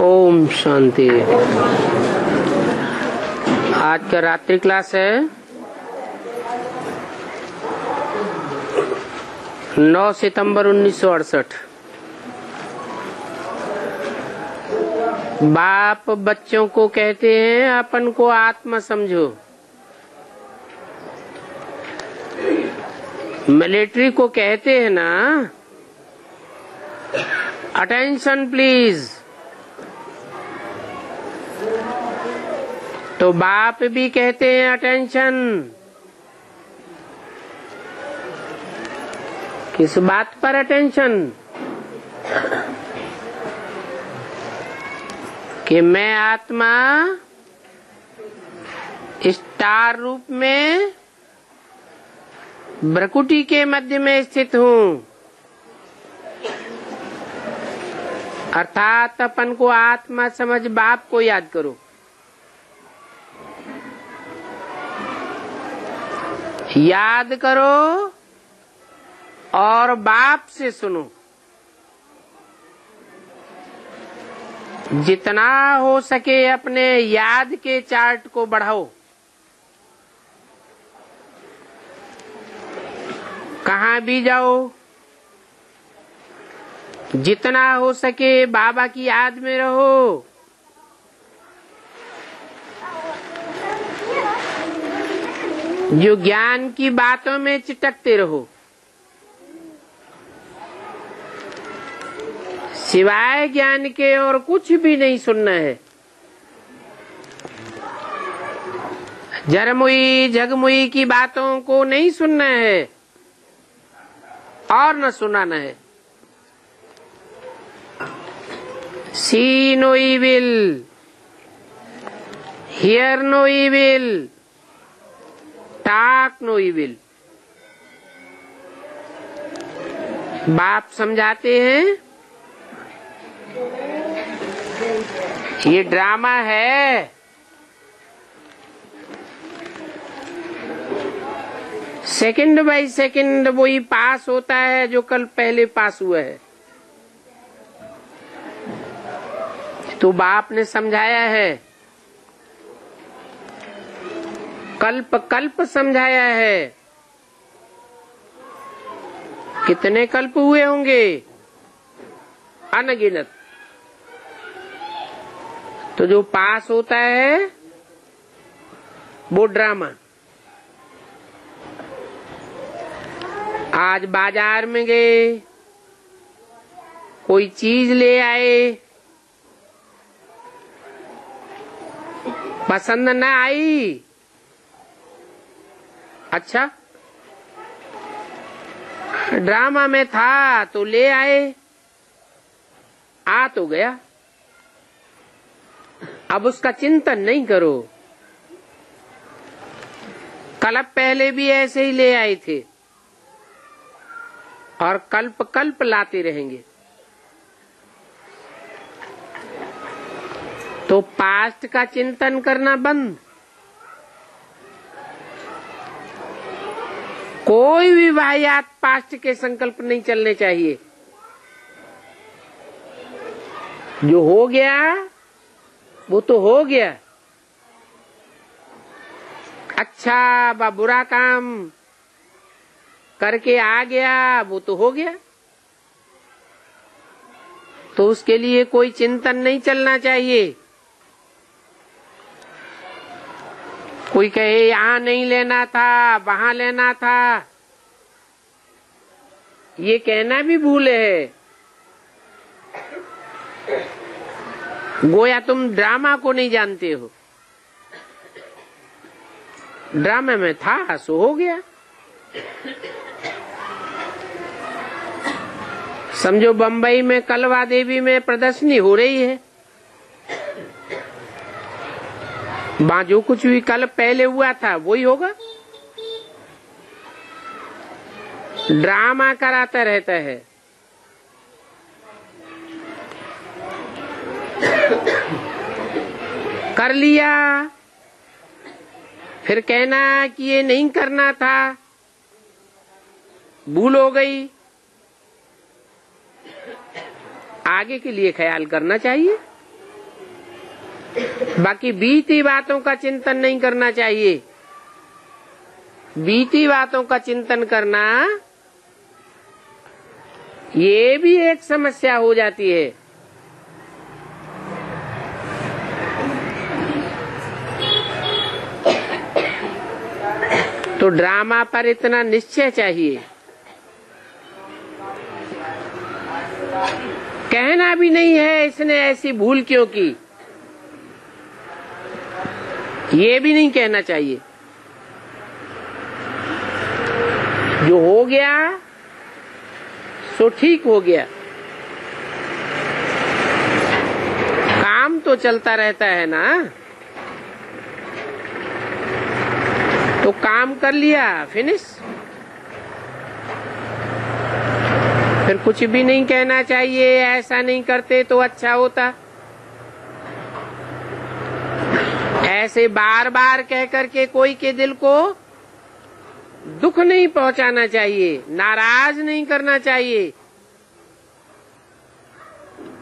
ओम शांति। आज का रात्रि क्लास है 9 सितंबर 1968। बाप बच्चों को कहते हैं अपन को आत्मा समझो। मिलिट्री को कहते हैं ना अटेंशन प्लीज, तो बाप भी कहते हैं अटेंशन। किस बात पर अटेंशन? कि मैं आत्मा स्टार रूप में भ्रकुटी के मध्य में स्थित हूँ, अर्थात अपन को आत्मा समझ बाप को याद करो। याद करो और बाप से सुनो। जितना हो सके अपने याद के चार्ट को बढ़ाओ। कहाँ भी जाओ, जितना हो सके बाबा की याद में रहो। जो ज्ञान की बातों में चिटकते रहो, सिवाय ज्ञान के और कुछ भी नहीं सुनना है। जरमुई झगमुई की बातों को नहीं सुनना है और न सुनाना है। See no evil, hear no evil, talk no evil। बाप समझाते हैं ये ड्रामा है। सेकंड बाय सेकंड वही पास होता है जो कल पहले पास हुआ है। तो बाप ने समझाया है, कल्प कल्प समझाया है। कितने कल्प हुए होंगे? अनगिनत। तो जो पास होता है वो ड्रामा। आज बाजार में गए, कोई चीज ले आए, पसंद न आई। अच्छा, ड्रामा में था तो ले आए, आ तो गया। अब उसका चिंतन नहीं करो। कल्प पहले भी ऐसे ही ले आए थे और कल्प कल्प लाते रहेंगे। तो पास्ट का चिंतन करना बंद। कोई भी वाहियात पास्ट के संकल्प नहीं चलने चाहिए। जो हो गया वो तो हो गया। अच्छा व बुरा काम करके आ गया वो तो हो गया। तो उसके लिए कोई चिंतन नहीं चलना चाहिए। कोई कहे यहाँ नहीं लेना था, वहाँ लेना था, ये कहना भी भूल है। गोया तुम ड्रामा को नहीं जानते हो। ड्रामा में था सो हो गया। समझो बम्बई में कलवा देवी में प्रदर्शनी हो रही है। वहां जो कुछ भी कल पहले हुआ था वही होगा। ड्रामा कराता रहता है। कर लिया, फिर कहना कि ये नहीं करना था, भूल हो गई। आगे के लिए ख्याल करना चाहिए। बाकी बीती बातों का चिंतन नहीं करना चाहिए। बीती बातों का चिंतन करना ये भी एक समस्या हो जाती है। तो ड्रामा पर इतना निश्चय चाहिए। कहना भी नहीं है इसने ऐसी भूल क्यों की, ये भी नहीं कहना चाहिए। जो हो गया सो ठीक हो गया। काम तो चलता रहता है ना, तो काम कर लिया, फिनिश। फिर कुछ भी नहीं कहना चाहिए, ऐसा नहीं करते तो अच्छा होता। ऐसे बार बार कह करके कोई के दिल को दुख नहीं पहुंचाना चाहिए, नाराज नहीं करना चाहिए,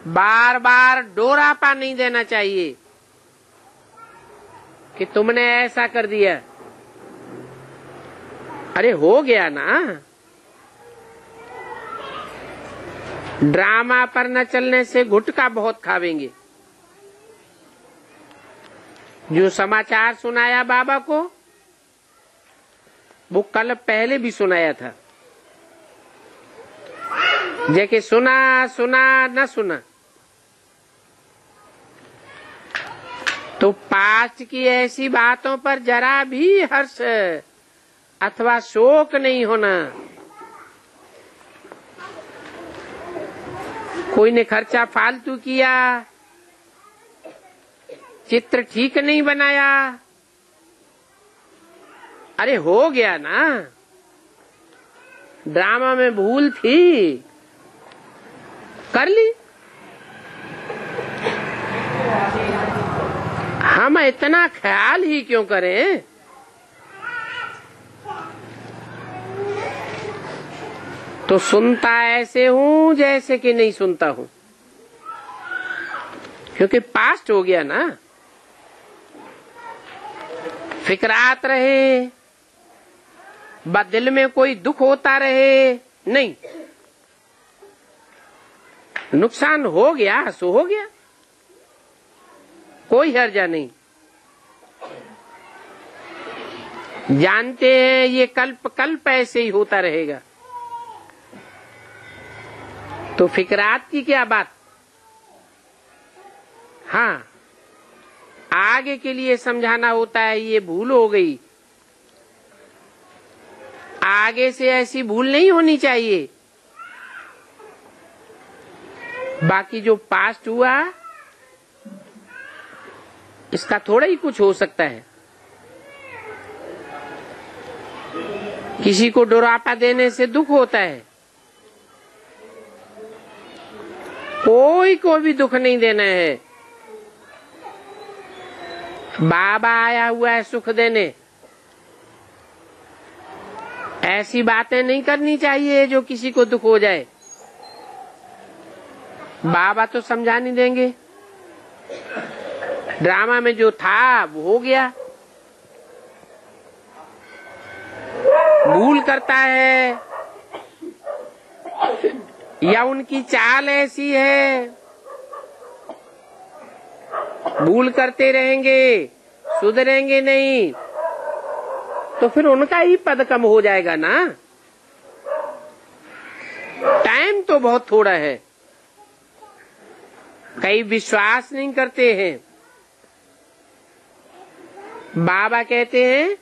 बार बार डोरापा नहीं देना चाहिए कि तुमने ऐसा कर दिया। अरे हो गया ना। ड्रामा पर न चलने से गुटखा बहुत खावेंगे। जो समाचार सुनाया बाबा को वो कल पहले भी सुनाया था। जैसे सुना सुना न सुना, तो पास्ट की ऐसी बातों पर जरा भी हर्ष अथवा शोक नहीं होना। कोई ने खर्चा फालतू किया, चित्र ठीक नहीं बनाया, अरे हो गया ना। ड्रामा में भूल थी, कर ली। हम इतना ख्याल ही क्यों करें? तो सुनता ऐसे हूं जैसे कि नहीं सुनता हूं, क्योंकि पास्ट हो गया ना। फिक्रात रहे, दिल में कोई दुख होता रहे नहीं, नुकसान हो गया सो हो गया, कोई हर्जा नहीं। जानते हैं ये कल्प कल्प ऐसे ही होता रहेगा, तो फिक्रात की क्या बात। हाँ, आगे के लिए समझाना होता है, ये भूल हो गई, आगे से ऐसी भूल नहीं होनी चाहिए। बाकी जो पास्ट हुआ इसका थोड़ा ही कुछ हो सकता है। किसी को डोरापा देने से दुख होता है, कोई को भी दुख नहीं देना है। बाबा आया हुआ है सुख देने, ऐसी बातें नहीं करनी चाहिए जो किसी को दुख हो जाए। बाबा तो समझा नहीं देंगे। ड्रामा में जो था वो हो गया। भूल करता है या उनकी चाल ऐसी है, भूल करते रहेंगे, सुधरेंगे नहीं, तो फिर उनका ही पद कम हो जाएगा ना। टाइम तो बहुत थोड़ा है। कई विश्वास नहीं करते हैं। बाबा कहते हैं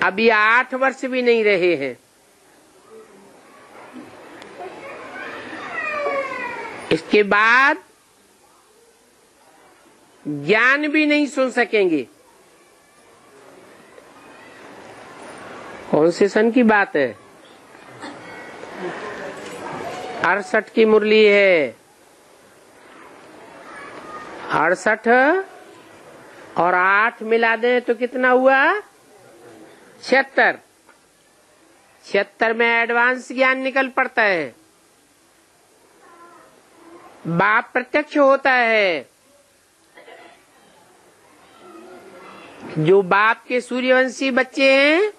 अभी 8 वर्ष भी नहीं रहे हैं, इसके बाद ज्ञान भी नहीं सुन सकेंगे। कौन से सन की बात है? 68 की मुरली है। 68 और 8 मिला दें तो कितना हुआ? 76। 76 में एडवांस ज्ञान निकल पड़ता है। बाप प्रत्यक्ष होता है। जो बाप के सूर्यवंशी बच्चे हैं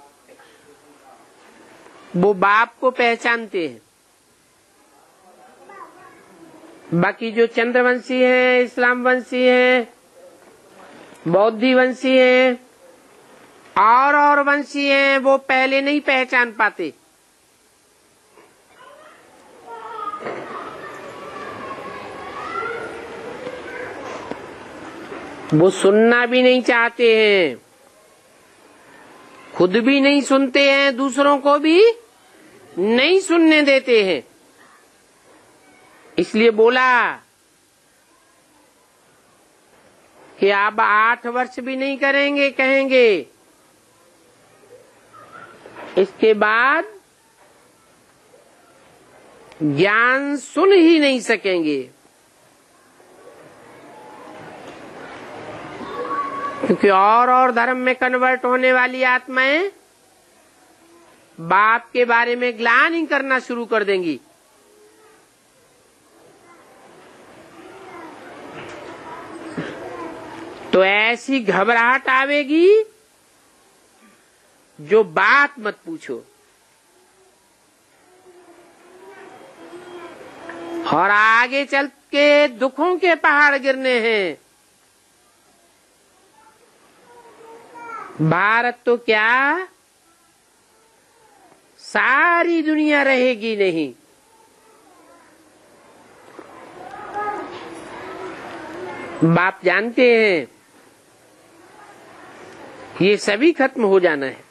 वो बाप को पहचानते हैं। बाकी जो चंद्रवंशी हैं, इस्लाम वंशी हैं, बौद्धि वंशी हैं और वंशी हैं, वो पहले नहीं पहचान पाते। वो सुनना भी नहीं चाहते हैं, खुद भी नहीं सुनते हैं, दूसरों को भी नहीं सुनने देते हैं। इसलिए बोला कि आप 8 वर्ष भी नहीं करेंगे, कहेंगे इसके बाद ज्ञान सुन ही नहीं सकेंगे। क्योंकि और धर्म में कन्वर्ट होने वाली आत्माएं बाप के बारे में ग्लानि करना शुरू कर देंगी। तो ऐसी घबराहट आवेगी जो बात मत पूछो। और आगे चल के दुखों के पहाड़ गिरने हैं। भारत तो क्या सारी दुनिया रहेगी नहीं। बाप जानते हैं ये सभी खत्म हो जाना है।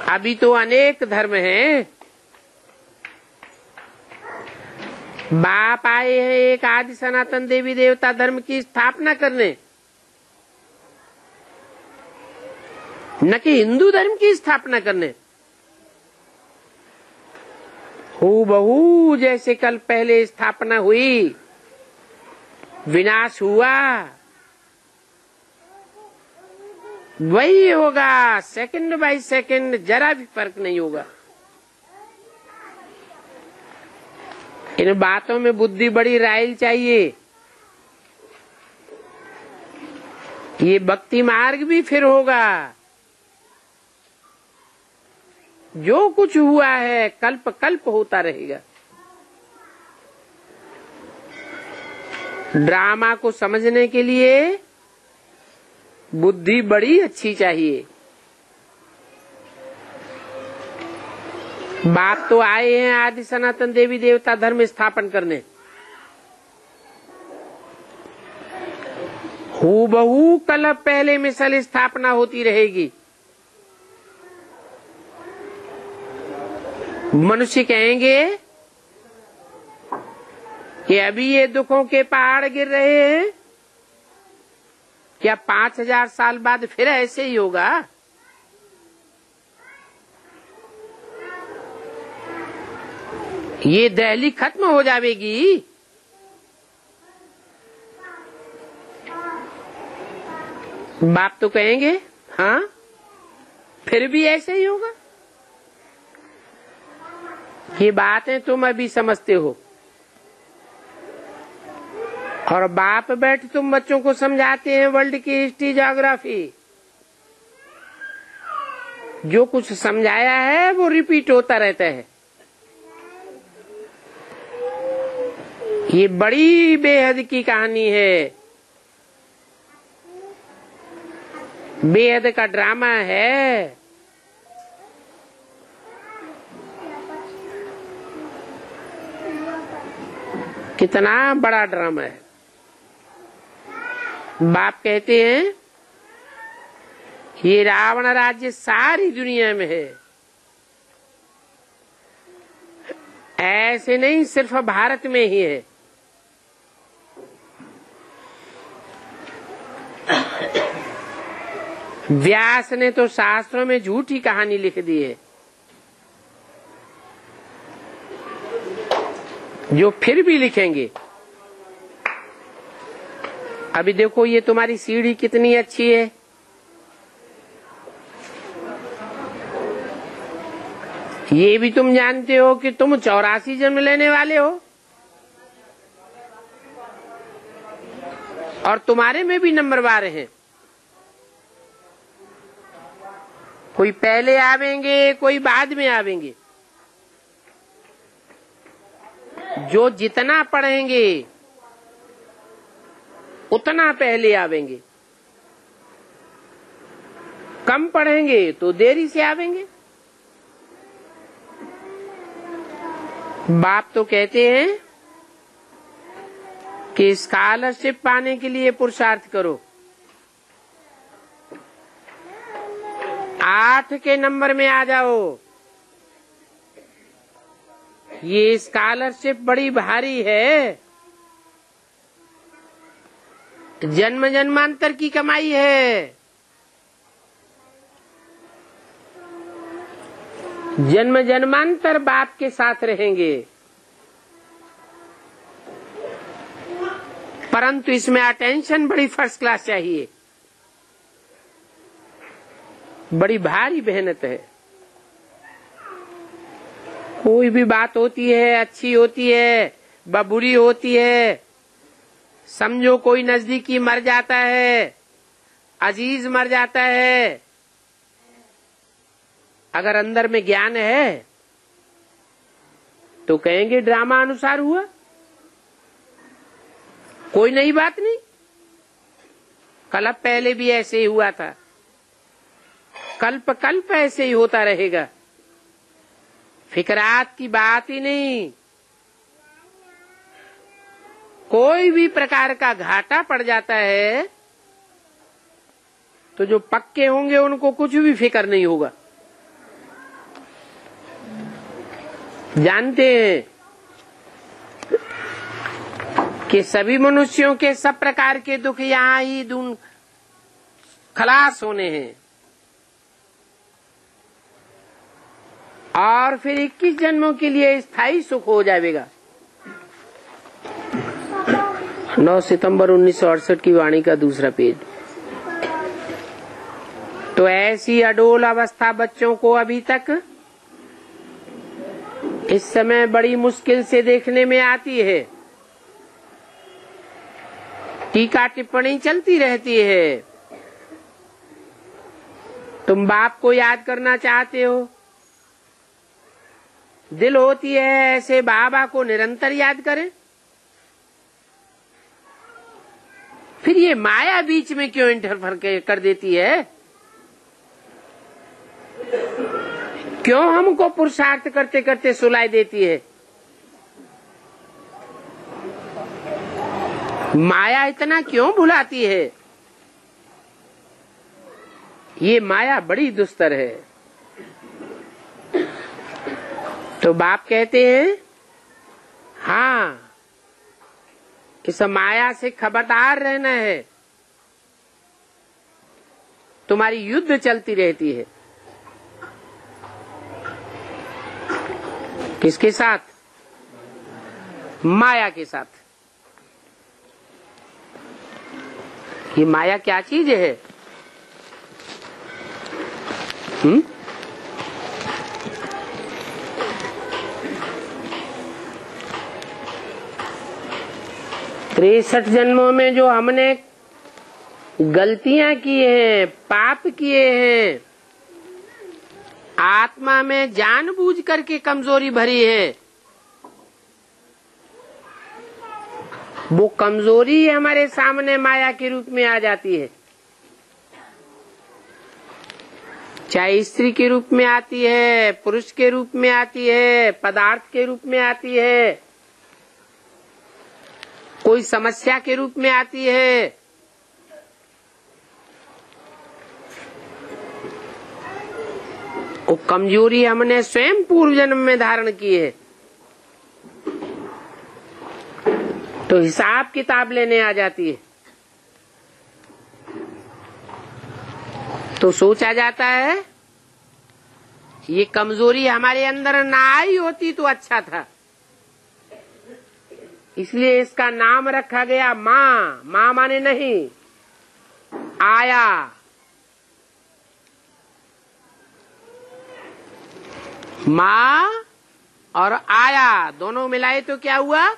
अभी तो अनेक धर्म हैं। बाप आए हैं एक आदि सनातन देवी देवता धर्म की स्थापना करने, न कि हिंदू धर्म की स्थापना करने। हूबहू जैसे कल पहले स्थापना हुई, विनाश हुआ, वही होगा। सेकंड बाय सेकंड जरा भी फर्क नहीं होगा। इन बातों में बुद्धि बड़ी राइल चाहिए। ये भक्ति मार्ग भी फिर होगा। जो कुछ हुआ है कल्प कल्प होता रहेगा। ड्रामा को समझने के लिए बुद्धि बड़ी अच्छी चाहिए। बाप तो आए हैं आदि सनातन देवी देवता धर्म स्थापन करने। हूबहू कल पहले मिसल स्थापना होती रहेगी। मनुष्य कहेंगे कि अभी ये दुखों के पहाड़ गिर रहे हैं, क्या 5000 साल बाद फिर ऐसे ही होगा? ये दहली खत्म हो जाएगी। बाप तो कहेंगे हाँ फिर भी ऐसे ही होगा। ये बातें तुम अभी समझते हो, और बाप बैठ तुम बच्चों को समझाते हैं वर्ल्ड की हिस्ट्री ज्योग्राफी। जो कुछ समझाया है वो रिपीट होता रहता है। ये बड़ी बेहद की कहानी है, बेहद का ड्रामा है। कितना बड़ा ड्रामा है। बाप कहते हैं ये रावण राज्य सारी दुनिया में है, ऐसे नहीं सिर्फ भारत में ही है। व्यास ने तो शास्त्रों में झूठी कहानी लिख दी है, जो फिर भी लिखेंगे। अभी देखो ये तुम्हारी सीढ़ी कितनी अच्छी है। ये भी तुम जानते हो कि तुम 84 जन्म लेने वाले हो, और तुम्हारे में भी नंबरवार हैं। कोई पहले आवेंगे, कोई बाद में आवेंगे। जो जितना पढ़ेंगे उतना पहले आवेंगे, कम पढ़ेंगे तो देरी से आवेंगे। बाप तो कहते हैं कि स्कॉलरशिप पाने के लिए पुरुषार्थ करो। 8 के नंबर में आ जाओ। ये स्कॉलरशिप बड़ी भारी है, जन्म जन्मांतर की कमाई है। जन्म जन्मांतर बाप के साथ रहेंगे, परंतु इसमें अटेंशन बड़ी फर्स्ट क्लास चाहिए। बड़ी भारी मेहनत है। कोई भी बात होती है, अच्छी होती है व बुरी होती है। समझो कोई नजदीकी मर जाता है, अजीज मर जाता है, अगर अंदर में ज्ञान है तो कहेंगे ड्रामा अनुसार हुआ, कोई नई बात नहीं। कल्प पहले भी ऐसे ही हुआ था, कल्प कल्प ऐसे ही होता रहेगा। फिकरात की बात ही नहीं। कोई भी प्रकार का घाटा पड़ जाता है तो जो पक्के होंगे उनको कुछ भी फिक्र नहीं होगा। जानते हैं कि सभी मनुष्यों के सब प्रकार के दुख यहाँ ही खलास होने हैं, और फिर 21 जन्मों के लिए स्थायी सुख हो जाएगा। 9 सितंबर 1968 की वाणी का दूसरा पेज। तो ऐसी अडोल अवस्था बच्चों को अभी तक इस समय बड़ी मुश्किल से देखने में आती है। टीका टिप्पणी चलती रहती है। तुम बाप को याद करना चाहते हो, दिल होती है ऐसे बाबा को निरंतर याद करें। फिर ये माया बीच में क्यों इंटरफेयर कर देती है? क्यों हमको पुरुषार्थ करते करते सुलाई देती है? माया इतना क्यों भुलाती है? ये माया बड़ी दुस्तर है। तो बाप कहते हैं हाँ, इस माया से खबरदार रहना है। तुम्हारी युद्ध चलती रहती है। किसके साथ? माया के साथ। ये माया क्या चीज है? तिरसठ जन्मों में जो हमने गलतियां की हैं, पाप किए हैं, आत्मा में जानबूझ करके कमजोरी भरी है, वो कमजोरी हमारे सामने माया के रूप में आ जाती है। चाहे स्त्री के रूप में आती है, पुरुष के रूप में आती है, पदार्थ के रूप में आती है, कोई समस्या के रूप में आती है। वो कमजोरी हमने स्वयं पूर्व जन्म में धारण की है। तो हिसाब किताब लेने आ जाती है। तो सोचा जाता है ये कमजोरी हमारे अंदर ना आई होती तो अच्छा था, इसलिए इसका नाम रखा गया माँ। माँ माने नहीं, आया। माँ और आया दोनों मिलाए तो क्या हुआ?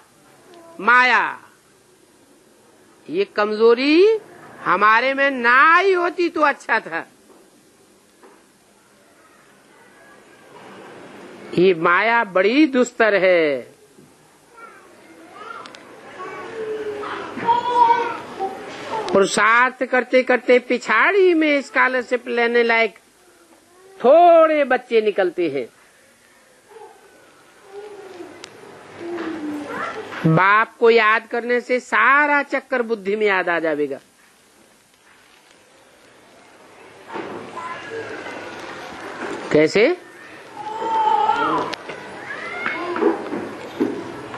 माया। ये कमजोरी हमारे में ना ही होती तो अच्छा था। ये माया बड़ी दुस्तर है। पुरुषार्थ करते करते पिछाड़ी में स्कॉलरशिप लेने लायक थोड़े बच्चे निकलते हैं। बाप को याद करने से सारा चक्कर बुद्धि में याद आ जाएगा। कैसे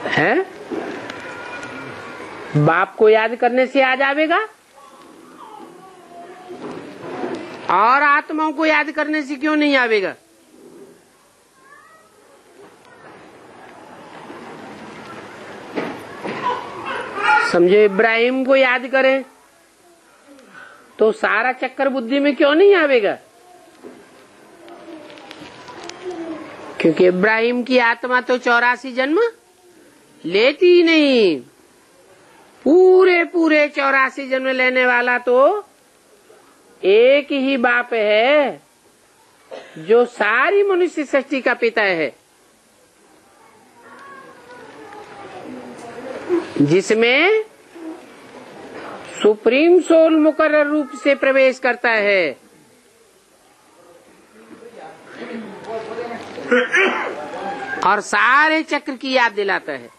है? बाप को याद करने से आ जाएगा और आत्माओं को याद करने से क्यों नहीं आवेगा? समझो, इब्राहिम को याद करें तो सारा चक्कर बुद्धि में क्यों नहीं आवेगा? क्योंकि इब्राहिम की आत्मा तो 84 जन्म लेती ही नहीं। पूरे 84 जन्म लेने वाला तो एक ही बाप है जो सारी मनुष्य सृष्टि का पिता है, जिसमें सुप्रीम सोल मुकर्रर रूप से प्रवेश करता है और सारे चक्र की याद दिलाता है।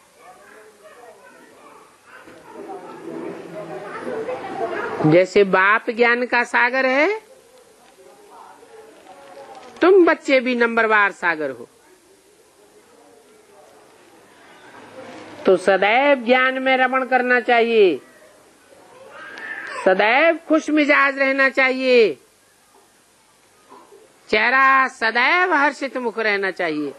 जैसे बाप ज्ञान का सागर है, तुम बच्चे भी नंबरवार सागर हो। तो सदैव ज्ञान में रमण करना चाहिए, सदैव खुश मिजाज रहना चाहिए, चेहरा सदैव हर्षित मुख रहना चाहिए।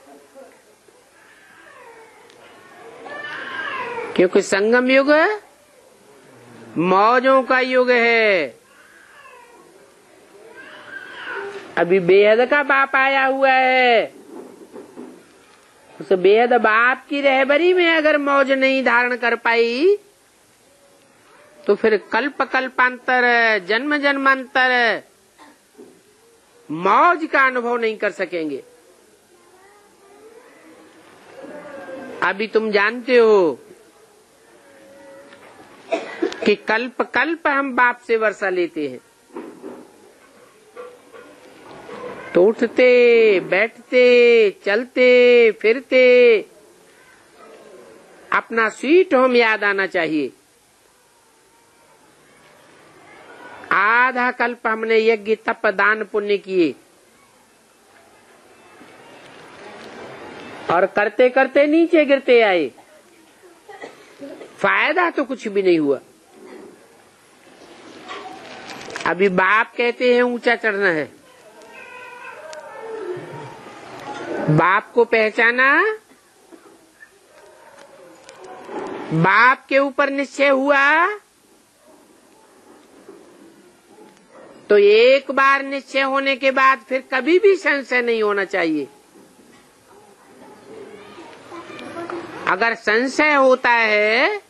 क्योंकि संगम युग मौजों का युग है। अभी बेहद का बाप आया हुआ है, उस बेहद बाप की रहबरी में अगर मौज नहीं धारण कर पाई तो फिर कल्प कल्पांतर जन्म जन्मांतर मौज का अनुभव नहीं कर सकेंगे। अभी तुम जानते हो कि कल्प कल्प हम बाप से वर्षा लेते हैं, तो उठते बैठते चलते फिरते अपना स्वीट होम याद आना चाहिए। आधा कल्प हमने यज्ञ तप दान पुण्य किए और करते करते नीचे गिरते आए, फायदा तो कुछ भी नहीं हुआ। अभी बाप कहते हैं ऊंचा चढ़ना है, बाप को पहचाना, बाप के ऊपर निश्चय हुआ, तो एक बार निश्चय होने के बाद फिर कभी भी संशय नहीं होना चाहिए। अगर संशय होता है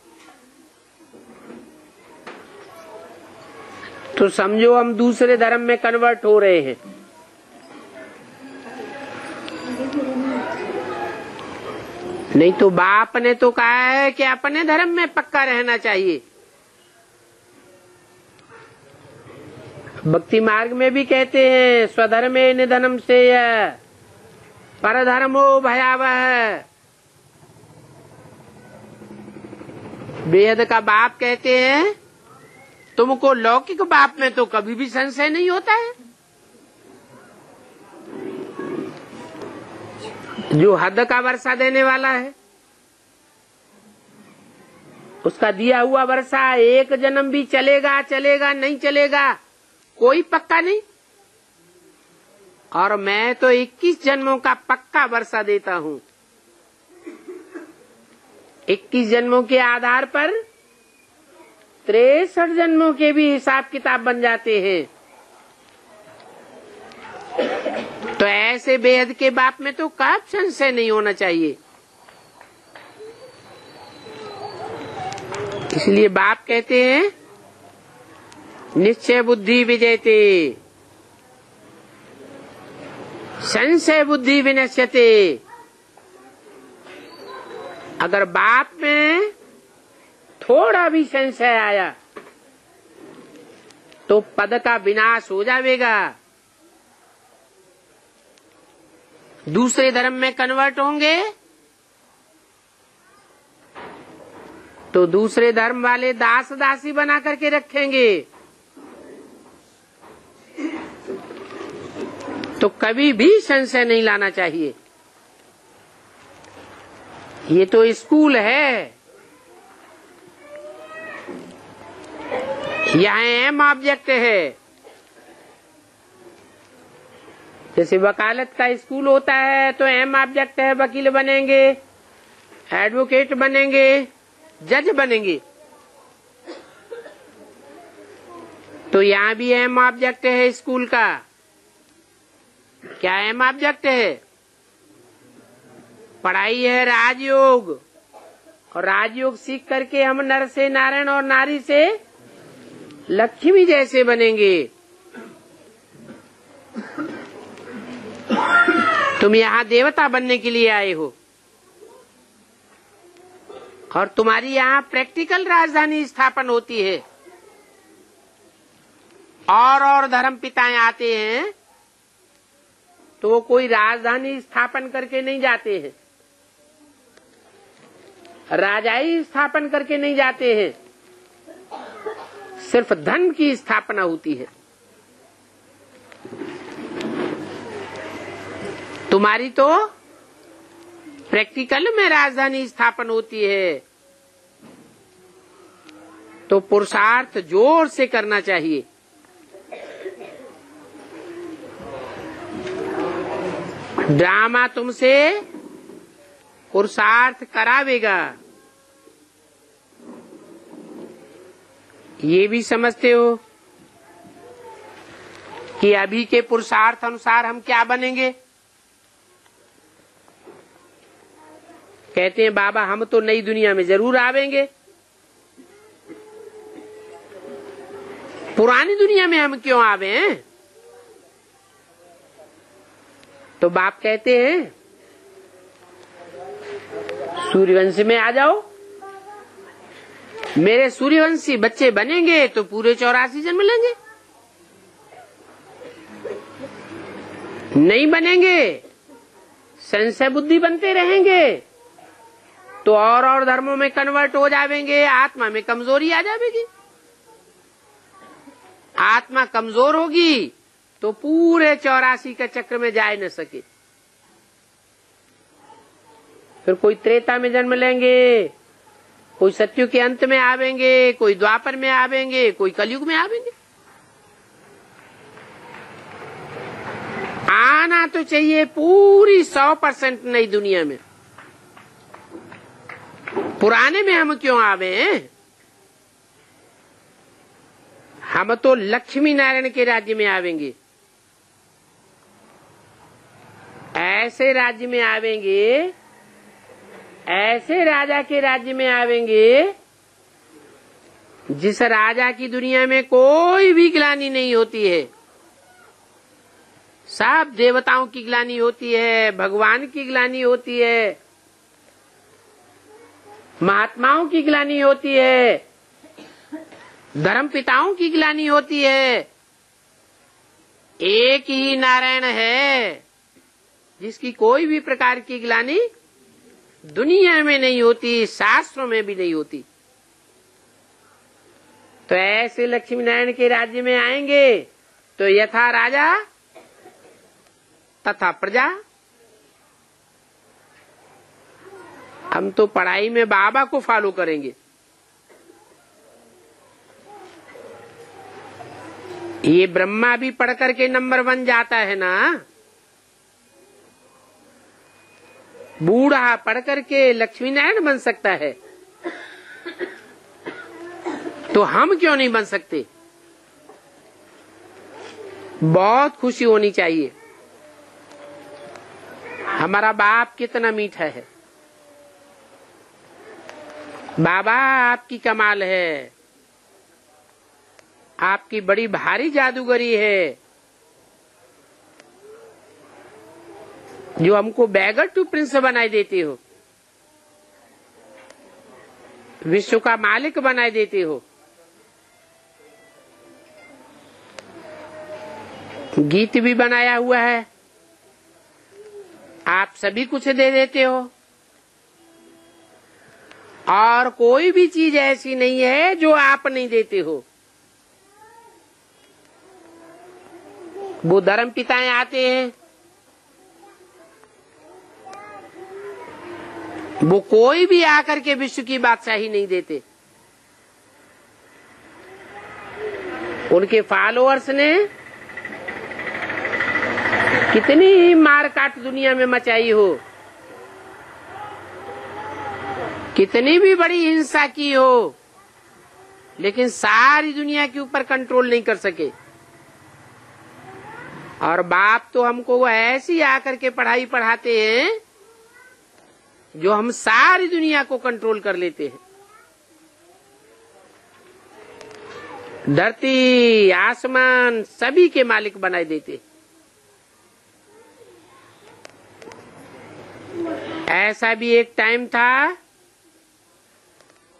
तो समझो हम दूसरे धर्म में कन्वर्ट हो रहे हैं। नहीं तो बाप ने तो कहा है कि अपने धर्म में पक्का रहना चाहिए। भक्ति मार्ग में भी कहते हैं स्वधर्मे निधनम से परधर्मो भयावह। वेद का बाप कहते हैं तुमको लौकिक बाप में तो कभी भी संशय नहीं होता है। जो हद का वर्षा देने वाला है उसका दिया हुआ वर्षा एक जन्म भी चलेगा चलेगा नहीं चलेगा कोई पक्का नहीं। और मैं तो 21 जन्मों का पक्का वर्षा देता हूँ। 21 जन्मों के आधार पर 63 जन्मों के भी हिसाब किताब बन जाते हैं। तो ऐसे बेहद के बाप में तो कब संशय नहीं होना चाहिए। इसलिए बाप कहते हैं निश्चय बुद्धि विजयते संशय बुद्धि विनश्यते। अगर बाप में थोड़ा भी संशय आया तो पद का विनाश हो जाएगा। दूसरे धर्म में कन्वर्ट होंगे तो दूसरे धर्म वाले दास दासी बना करके रखेंगे। तो कभी भी संशय नहीं लाना चाहिए। ये तो स्कूल है, यहाँ एम ऑब्जेक्ट है। जैसे वकालत का स्कूल होता है तो एम ऑब्जेक्ट है, वकील बनेंगे, एडवोकेट बनेंगे, जज बनेंगे। तो यहाँ भी एम ऑब्जेक्ट है स्कूल का। क्या एम ऑब्जेक्ट है? पढ़ाई है राजयोग, और राजयोग सीख करके हम नर से नारायण और नारी से लक्ष्मी जैसे बनेंगे। तुम यहाँ देवता बनने के लिए आए हो, और तुम्हारी यहाँ प्रैक्टिकल राजधानी स्थापन होती है। और धर्म पिताएं आते हैं तो वो कोई राजधानी स्थापन करके नहीं जाते हैं, राजाई स्थापन करके नहीं जाते हैं, सिर्फ धन की स्थापना होती है। तुम्हारी तो प्रैक्टिकल में राजधानी स्थापन होती है। तो पुरुषार्थ जोर से करना चाहिए। ड्रामा तुमसे पुरुषार्थ करावेगा, ये भी समझते हो कि अभी के पुरुषार्थ अनुसार हम क्या बनेंगे। कहते हैं बाबा हम तो नई दुनिया में जरूर आवेंगे, पुरानी दुनिया में हम क्यों आवे हैं। तो बाप कहते हैं सूर्यवंश में आ जाओ, मेरे सूर्यवंशी बच्चे बनेंगे तो पूरे 84 जन्म लेंगे। नहीं बनेंगे, संशय बुद्धि बनते रहेंगे तो और धर्मों में कन्वर्ट हो जाएंगे। आत्मा में कमजोरी आ जाएगी, आत्मा कमजोर होगी तो पूरे 84 के चक्र में जा न सके। फिर कोई त्रेता में जन्म लेंगे, कोई सत्ययुग के अंत में आवेंगे, कोई द्वापर में आवेंगे, कोई कलयुग में आवेंगे। आना तो चाहिए पूरी 100% नई दुनिया में। पुराने में हम क्यों आवे हैं। हम तो लक्ष्मी नारायण के राज्य में आवेंगे, ऐसे राज्य में आवेंगे, ऐसे राजा के राज्य में आवेंगे जिस राजा की दुनिया में कोई भी ग्लानि नहीं होती है। सब देवताओं की ग्लानि होती है, भगवान की ग्लानि होती है, महात्माओं की ग्लानि होती है, धर्म पिताओं की ग्लानि होती है। एक ही नारायण है जिसकी कोई भी प्रकार की ग्लानि दुनिया में नहीं होती, शास्त्रों में भी नहीं होती। तो ऐसे लक्ष्मी नारायण के राज्य में आएंगे तो यथा राजा तथा प्रजा। हम तो पढ़ाई में बाबा को फॉलो करेंगे। ये ब्रह्मा भी पढ़ करके नंबर 1 जाता है ना, बूढ़ा पढ़ करके लक्ष्मी नारायण बन सकता है, तो हम क्यों नहीं बन सकते। बहुत खुशी होनी चाहिए। हमारा बाप कितना मीठा है, बाबा आपकी कमाल है, आपकी बड़ी भारी जादूगरी है जो हमको बैगर टू प्रिंस बनाए देते हो, विश्व का मालिक बनाए देते हो। गीत भी बनाया हुआ है, आप सभी कुछ दे देते हो, और कोई भी चीज ऐसी नहीं है जो आप नहीं देते हो। वो धर्म पिताएं आते हैं, वो कोई भी आकर के विश्व की बादशाही नहीं देते। उनके फॉलोअर्स ने कितनी मार काट दुनिया में मचाई हो, कितनी भी बड़ी हिंसा की हो, लेकिन सारी दुनिया के ऊपर कंट्रोल नहीं कर सके। और बाप तो हमको ऐसी आकर के पढ़ाई पढ़ाते हैं जो हम सारी दुनिया को कंट्रोल कर लेते हैं। धरती आसमान सभी के मालिक बनाए देते। ऐसा भी एक टाइम था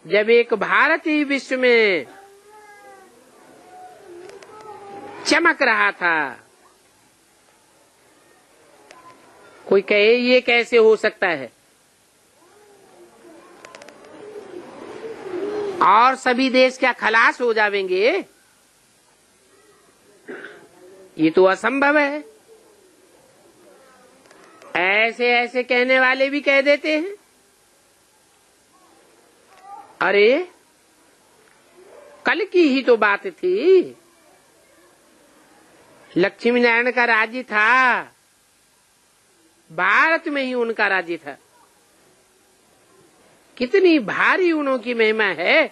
जब एक भारत ही विश्व में चमक रहा था। कोई कहे ये कैसे हो सकता है, और सभी देश क्या खलास हो जाएंगे? ये तो असंभव है। ऐसे ऐसे कहने वाले भी कह देते हैं, अरे कल की ही तो बात थी, लक्ष्मी नारायण का राज्य था, भारत में ही उनका राज्य था। कितनी भारी उनकी महिमा है।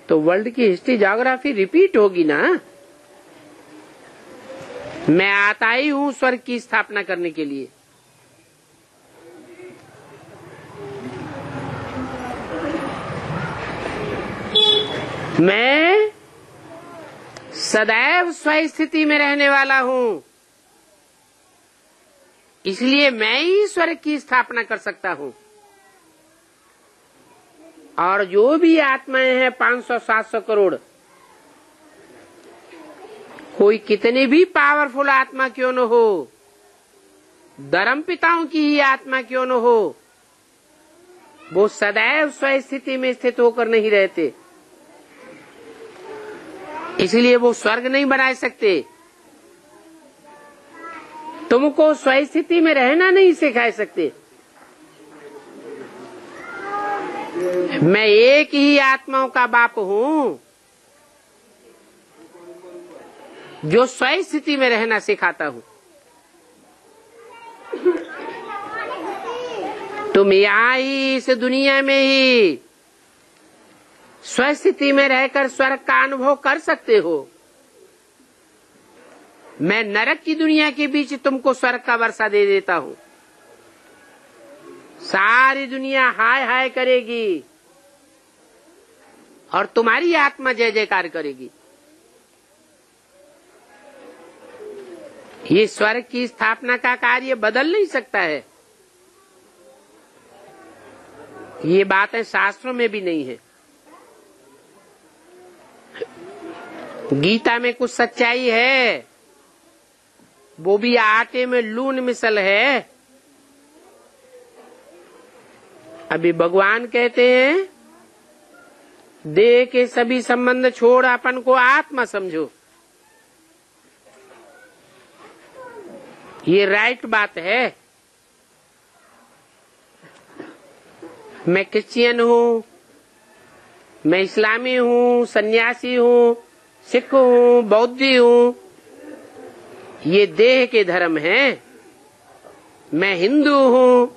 तो वर्ल्ड की हिस्ट्री ज्योग्राफी रिपीट होगी ना। मैं आता ही हूं स्वर्ग की स्थापना करने के लिए। मैं सदैव स्वस्थिति में रहने वाला हूं, इसलिए मैं ही स्वर्ग की स्थापना कर सकता हूं। और जो भी आत्माएं हैं 500-700 करोड़, कोई कितनी भी पावरफुल आत्मा क्यों न हो, धर्म पिताओं की ही आत्मा क्यों न हो, वो सदैव स्वस्थिति में स्थित होकर नहीं रहते। इसलिए वो स्वर्ग नहीं बना सकते, तुमको स्वस्थिति में रहना नहीं सिखा सकते। मैं एक ही आत्माओं का बाप हूं जो स्वस्थिति में रहना सिखाता हूं। तुम यहाँ ही इस दुनिया में ही स्वस्थिति में रहकर स्वर्ग का अनुभव कर सकते हो। मैं नरक की दुनिया के बीच तुमको स्वर्ग का वर्षा दे देता हूं। सारी दुनिया हाय हाय करेगी और तुम्हारी आत्मा जय जयकार करेगी। ये स्वर्ग की स्थापना का कार्य बदल नहीं सकता है। ये बातें शास्त्रों में भी नहीं है। गीता में कुछ सच्चाई है, वो भी आटे में लून मिसल है। अभी भगवान कहते हैं देह के सभी संबंध छोड़ अपन को आत्मा समझो। ये राइट बात है। मैं क्रिश्चियन हूँ, मैं इस्लामी हूँ, सन्यासी हूँ, सिख हूँ, बौद्धी हूँ, ये देह के धर्म हैं। मैं हिंदू हूँ,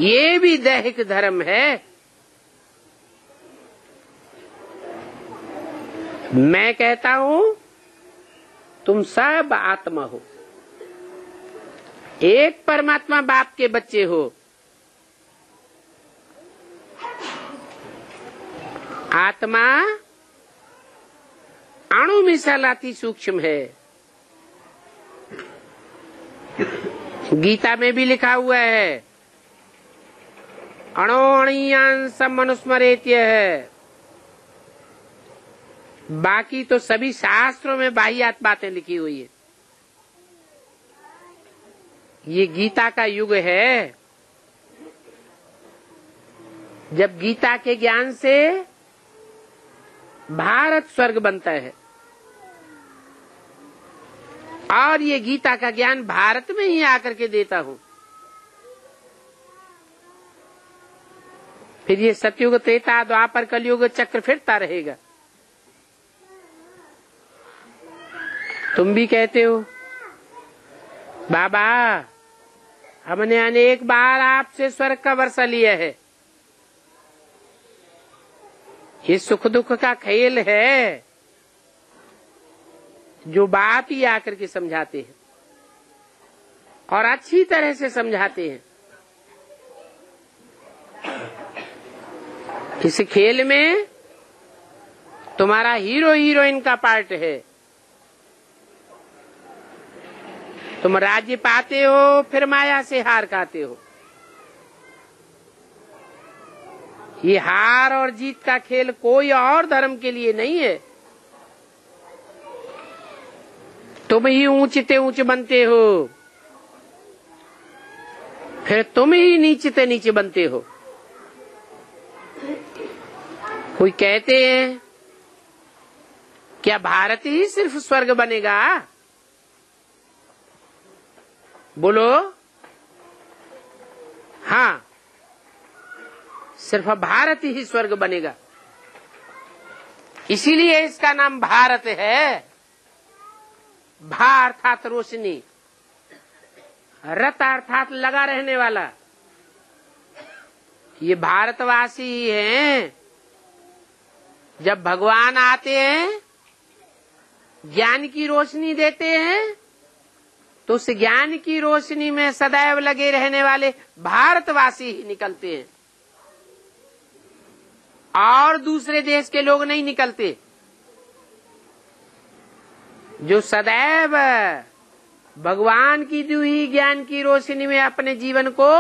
ये भी दैहिक धर्म है। मैं कहता हूँ तुम सब आत्मा हो। एक परमात्मा बाप के बच्चे हो। आत्मा अणु मिसल अति सूक्ष्म है। गीता में भी लिखा हुआ है, अणोअणीयांसम मनुस्मरेत्य है। बाकी तो सभी शास्त्रों में बाह्यात बातें लिखी हुई है। ये गीता का युग है जब गीता के ज्ञान से भारत स्वर्ग बनता है, और ये गीता का ज्ञान भारत में ही आकर के देता हूं। फिर ये सतयुग, त्रेता, द्वापर, कलयुग चक्र फिरता रहेगा। तुम भी कहते हो बाबा हमने अनेक बार आपसे स्वर्ग का वर्षा लिया है। ये सुख दुख का खेल है जो बाप ही आकर के समझाते हैं, और अच्छी तरह से समझाते हैं। इस खेल में तुम्हारा हीरो हीरोइन का पार्ट है। तुम राज्य पाते हो, फिर माया से हार खाते हो। ये हार और जीत का खेल कोई और धर्म के लिए नहीं है। तुम ही ऊंचते ऊंच बनते हो, फिर तुम ही नीचते नीचे बनते हो। कोई कहते हैं क्या भारत ही सिर्फ स्वर्ग बनेगा? बोलो हाँ, सिर्फ भारत ही स्वर्ग बनेगा। इसीलिए इसका नाम भारत है। भा अर्थात रोशनी, रत अर्थात लगा रहने वाला। ये भारतवासी ही हैं। जब भगवान आते हैं, ज्ञान की रोशनी देते हैं, तो उस ज्ञान की रोशनी में सदैव लगे रहने वाले भारतवासी ही निकलते हैं, और दूसरे देश के लोग नहीं निकलते। जो सदैव भगवान की दी हुई ज्ञान की रोशनी में अपने जीवन को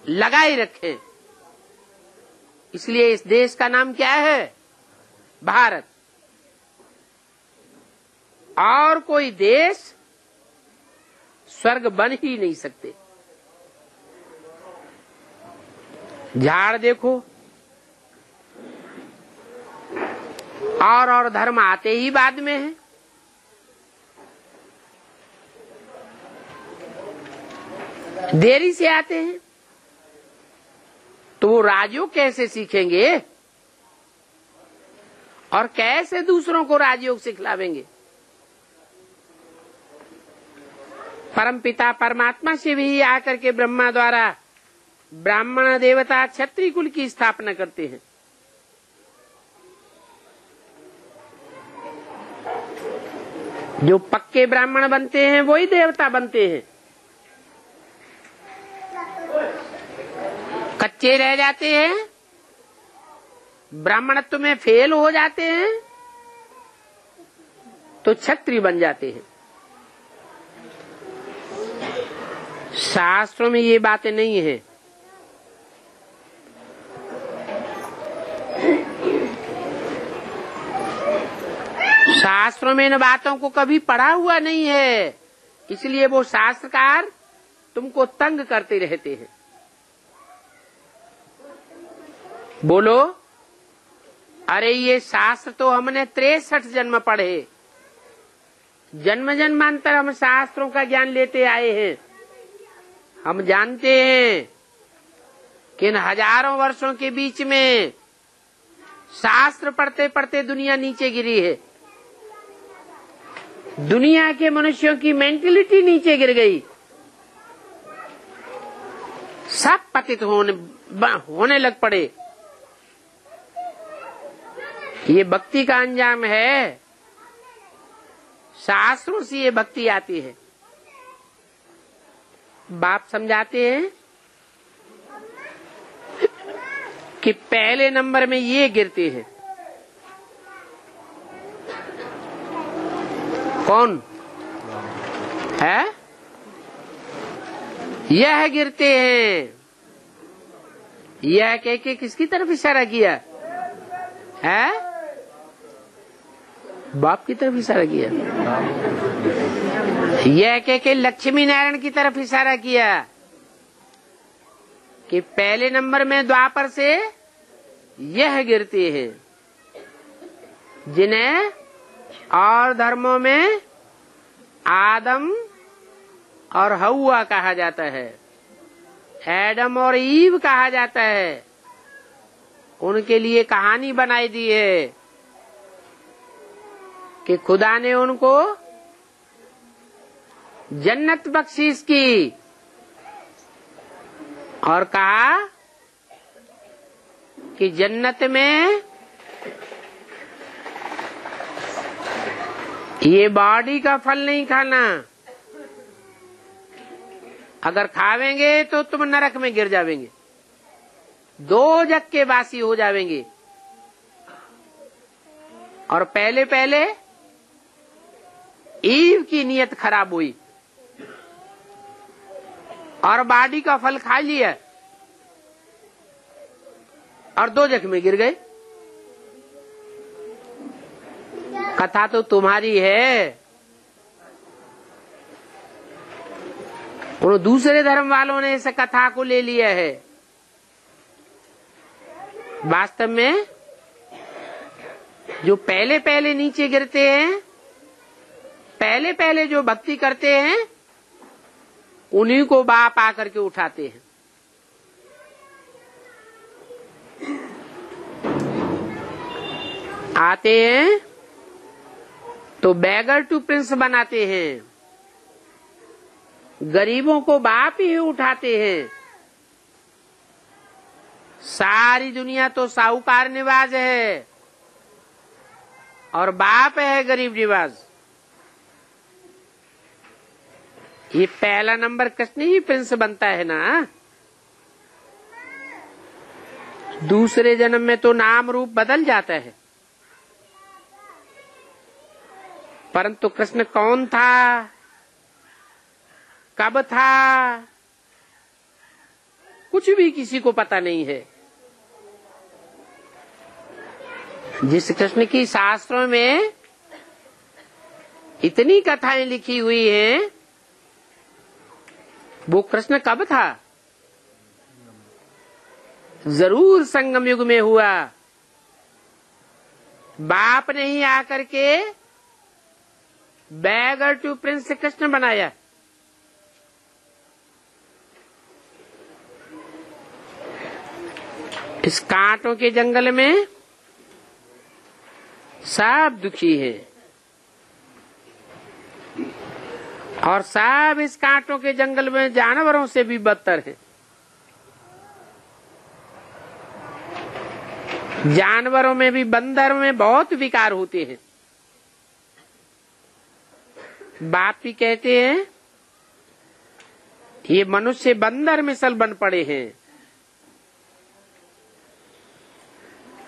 लगाए रखे। इसलिए इस देश का नाम क्या है? भारत। और कोई देश स्वर्ग बन ही नहीं सकते। झाड़ देखो, और धर्म आते ही बाद में है। देरी से आते हैं, तो वो राजयोग कैसे सीखेंगे और कैसे दूसरों को राजयोग सिखलावेंगे? परमपिता परमात्मा से भी आकर के ब्रह्मा द्वारा ब्राह्मण देवता क्षत्रिय कुल की स्थापना करते हैं। जो पक्के ब्राह्मण बनते हैं वही देवता बनते हैं। कच्चे रह जाते हैं, ब्राह्मणत्व में फेल हो जाते हैं, तो क्षत्रिय बन जाते हैं। शास्त्रों में ये बातें नहीं है। शास्त्रों में इन बातों को कभी पढ़ा हुआ नहीं है, इसलिए वो शास्त्रकार तुमको तंग करते रहते हैं। बोलो, अरे ये शास्त्र तो हमने 63 जन्म पढ़े, जन्म जन्मांतर हम शास्त्रों का ज्ञान लेते आए हैं। हम जानते हैं कि इन हजारों वर्षों के बीच में शास्त्र पढ़ते पढ़ते दुनिया नीचे गिरी है। दुनिया के मनुष्यों की मेंटलिटी नीचे गिर गई, सब पतित होने लग पड़े। ये भक्ति का अंजाम है। शास्त्रों से ये भक्ति आती है। बाप समझाते हैं कि पहले नंबर में ये गिरते हैं। कौन है? यह गिरते हैं। यह कह के किसकी तरफ इशारा किया है? बाप की तरफ इशारा किया। यह कह के लक्ष्मी नारायण की तरफ इशारा किया कि पहले नंबर में द्वापर से यह गिरते हैं, जिन्हें और धर्मों में आदम और हव्वा कहा जाता है, एडम और ईव कहा जाता है। उनके लिए कहानी बनाई दी है कि खुदा ने उनको जन्नत बख्शीश की और कहा कि जन्नत में ये बॉडी का फल नहीं खाना, अगर खावेंगे तो तुम नरक में गिर जावेंगे, दो जग के वासी हो जावेंगे। और पहले पहले ईव की नीयत खराब हुई और बॉडी का फल खा लिया और दो जग में गिर गए। कथा तो तुम्हारी है, उन दूसरे धर्म वालों ने इस कथा को ले लिया है। वास्तव में जो पहले पहले नीचे गिरते हैं, पहले पहले जो भक्ति करते हैं, उन्हीं को बाप आकर के उठाते हैं। आते हैं तो बैगर टू प्रिंस बनाते हैं, गरीबों को बाप ही उठाते हैं। सारी दुनिया तो साहूकार निवाज है और बाप है गरीब निवाज। ये पहला नंबर कृष्ण ही प्रिंस बनता है ना। दूसरे जन्म में तो नाम रूप बदल जाता है, परंतु कृष्ण कौन था, कब था, कुछ भी किसी को पता नहीं है। जिस कृष्ण की शास्त्रों में इतनी कथाएं लिखी हुई हैं, वो कृष्ण कब था? जरूर संगम युग में हुआ। बाप ने ही आकर के बैगर टू प्रिंस कृष्ण बनाया। इस कांटों के जंगल में सब दुखी है और सब इस कांटों के जंगल में जानवरों से भी बदतर है। जानवरों में भी, बंदर में बहुत विकार होते हैं। बाप भी कहते हैं ये मनुष्य बंदर मिसल बन पड़े हैं।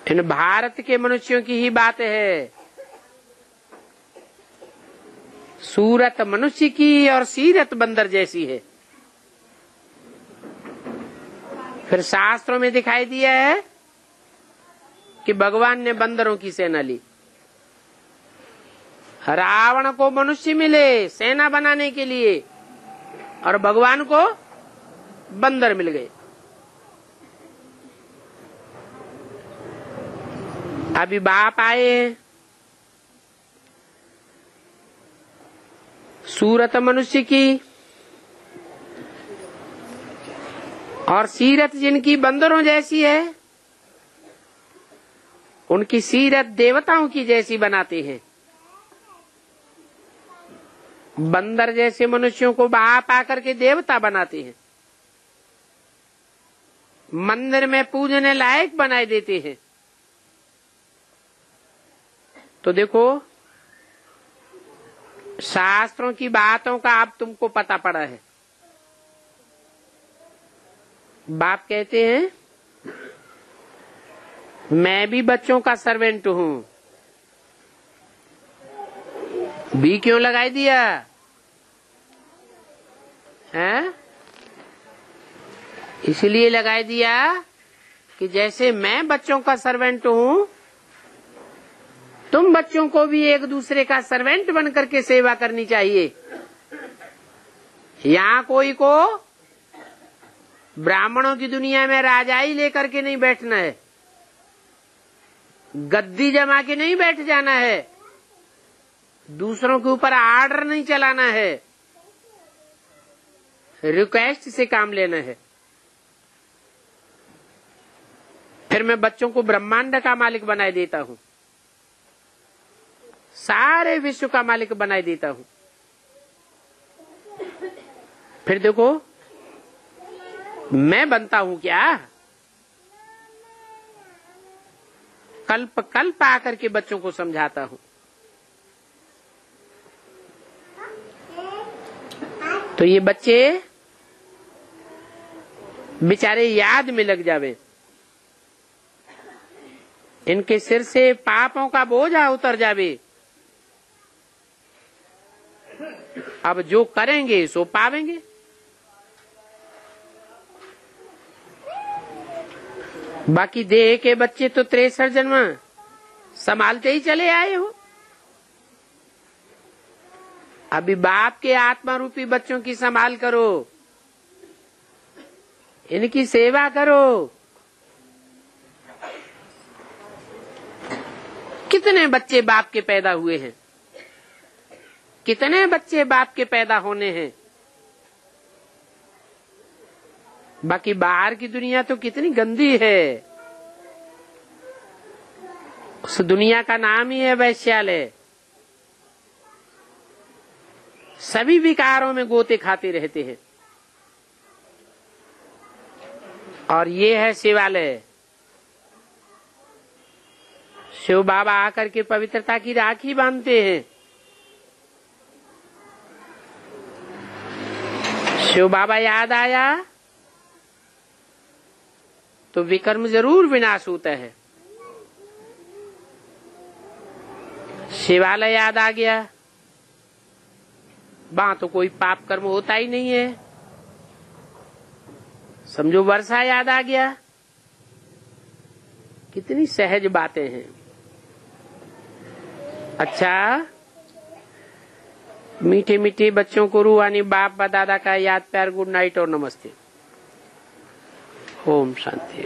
इन भारत के मनुष्यों की ही बात है। सूरत मनुष्य की और सीरत बंदर जैसी है। फिर शास्त्रों में दिखाई दिया है कि भगवान ने बंदरों की सेना ली। रावण को मनुष्य मिले सेना बनाने के लिए और भगवान को बंदर मिल गए। अभी बाप आए, सूरत मनुष्य की और सीरत जिनकी बंदरों जैसी है, उनकी सीरत देवताओं की जैसी बनाते हैं। बंदर जैसे मनुष्यों को बाप आकर के देवता बनाते हैं, मंदिर में पूजने लायक बनाए देते हैं। तो देखो, शास्त्रों की बातों का अब तुमको पता पड़ा है। बाप कहते हैं मैं भी बच्चों का सर्वेंट हूं। भी क्यों लगाई दिया है? इसलिए लगाई दिया कि जैसे मैं बच्चों का सर्वेंट हूं, तुम बच्चों को भी एक दूसरे का सर्वेंट बन करके सेवा करनी चाहिए। यहाँ कोई को ब्राह्मणों की दुनिया में राजाई लेकर के नहीं बैठना है, गद्दी जमा के नहीं बैठ जाना है, दूसरों के ऊपर आर्डर नहीं चलाना है, रिक्वेस्ट से काम लेना है। फिर मैं बच्चों को ब्रह्मांड का मालिक बनाए देता हूं, सारे विश्व का मालिक बनाए देता हूं। फिर देखो मैं बनता हूं क्या? कल्प कल्प आकर के बच्चों को समझाता हूं। तो ये बच्चे बेचारे याद में लग जावे, इनके सिर से पापों का बोझा उतर जावे। अब जो करेंगे सो पावेंगे। बाकी देह के बच्चे तो 63 जन्म संभालते ही चले आए हो। अभी बाप के आत्मा रूपी बच्चों की संभाल करो, इनकी सेवा करो। कितने बच्चे बाप के पैदा हुए हैं, कितने बच्चे बाप के पैदा होने हैं। बाकी बाहर की दुनिया तो कितनी गंदी है। उस दुनिया का नाम ही है वैश्यालय। सभी विकारों में गोते खाते रहते हैं। और ये है शिवालय। शिव बाबा आकर के पवित्रता की राखी बांधते हैं। शिव बाबा याद आया तो विकर्म जरूर विनाश होता है। शिवालय याद आ गया, वहां तो कोई पाप कर्म होता ही नहीं है। समझो वर्षा याद आ गया। कितनी सहज बातें हैं। अच्छा, मीठे मीठे बच्चों को रूहानी बाप व दादा का याद प्यार, गुड नाइट और नमस्ते। ओम शांति।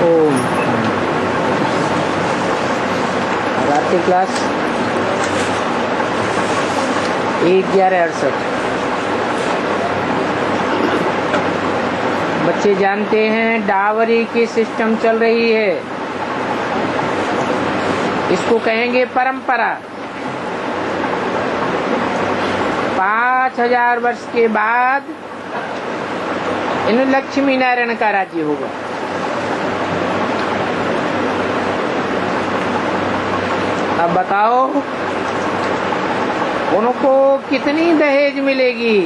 ओम रात्रि क्लास 1/11/68। बच्चे जानते हैं डावरी की सिस्टम चल रही है, इसको कहेंगे परंपरा। 5000 वर्ष के बाद इन लक्ष्मी नारायण का राज्य होगा। अब बताओ उनको कितनी दहेज मिलेगी?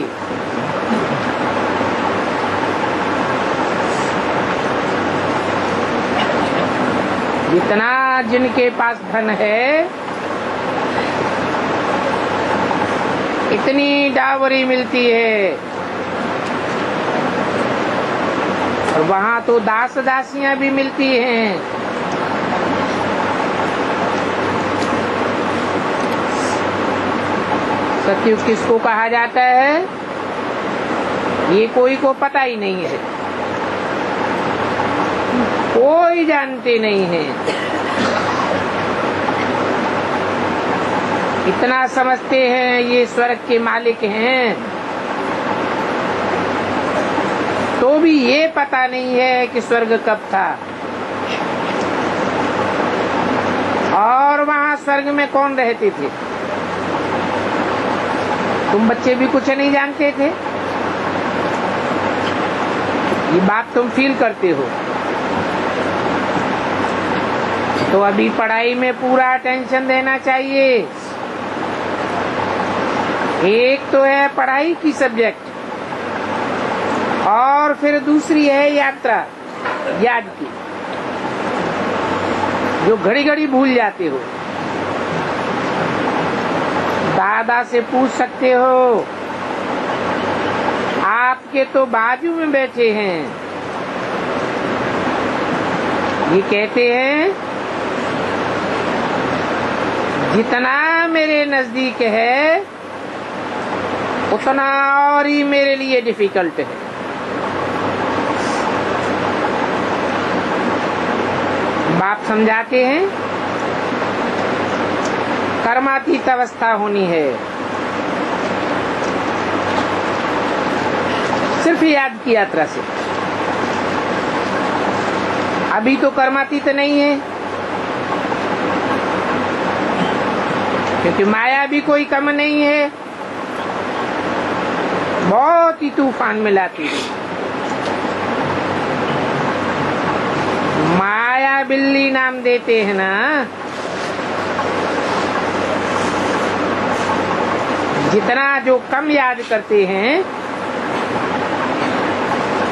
जितना जिनके पास धन है इतनी डावरी मिलती है। और वहां तो दास दासियां भी मिलती हैं। सतयुग किसको कहा जाता है ये कोई को पता ही नहीं है, कोई जानते नहीं है। इतना समझते हैं ये स्वर्ग के मालिक हैं, तो भी ये पता नहीं है कि स्वर्ग कब था और वहाँ स्वर्ग में कौन रहते थे। तुम बच्चे भी कुछ नहीं जानते थे, ये बात तुम फील करते हो। तो अभी पढ़ाई में पूरा अटेंशन देना चाहिए। एक तो है पढ़ाई की सब्जेक्ट, और फिर दूसरी है यात्रा याद की, जो घड़ी घड़ी भूल जाते हो। दादा से पूछ सकते हो, आपके तो बाजू में बैठे हैं, ये कहते हैं जितना मेरे नजदीक है उतना और ही मेरे लिए डिफिकल्ट है। बाप समझाते हैं कर्मातीत अवस्था होनी है, सिर्फ याद की यात्रा से। अभी तो कर्मातीत नहीं है, क्योंकि माया भी कोई कम नहीं है, बहुत ही तूफान में लाती है। माया बिल्ली नाम देते हैं ना, जितना जो कम याद करते हैं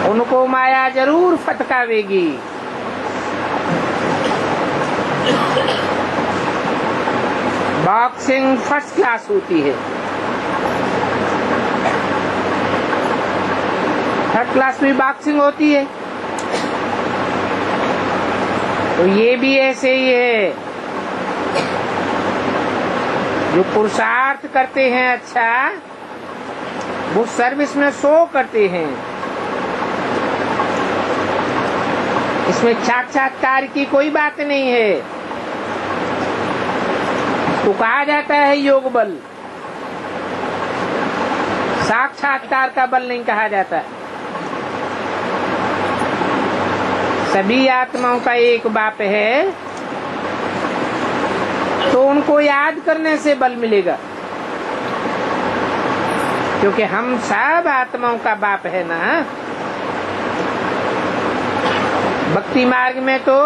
उनको माया जरूर फटकावेगी। बॉक्सिंग फर्स्ट क्लास होती है, थर्ड क्लास में बॉक्सिंग होती है, तो ये भी ऐसे ही है। जो पुरुषार्थ करते हैं अच्छा, वो सर्विस में 100 करते हैं। इसमें साक्षात्कार की कोई बात नहीं है, तो कहा जाता है योग बल, साक्षात्कार का बल नहीं कहा जाता। सभी आत्माओं का एक बाप है, तो उनको याद करने से बल मिलेगा, क्योंकि हम सब आत्माओं का बाप है ना। भक्ति मार्ग में तो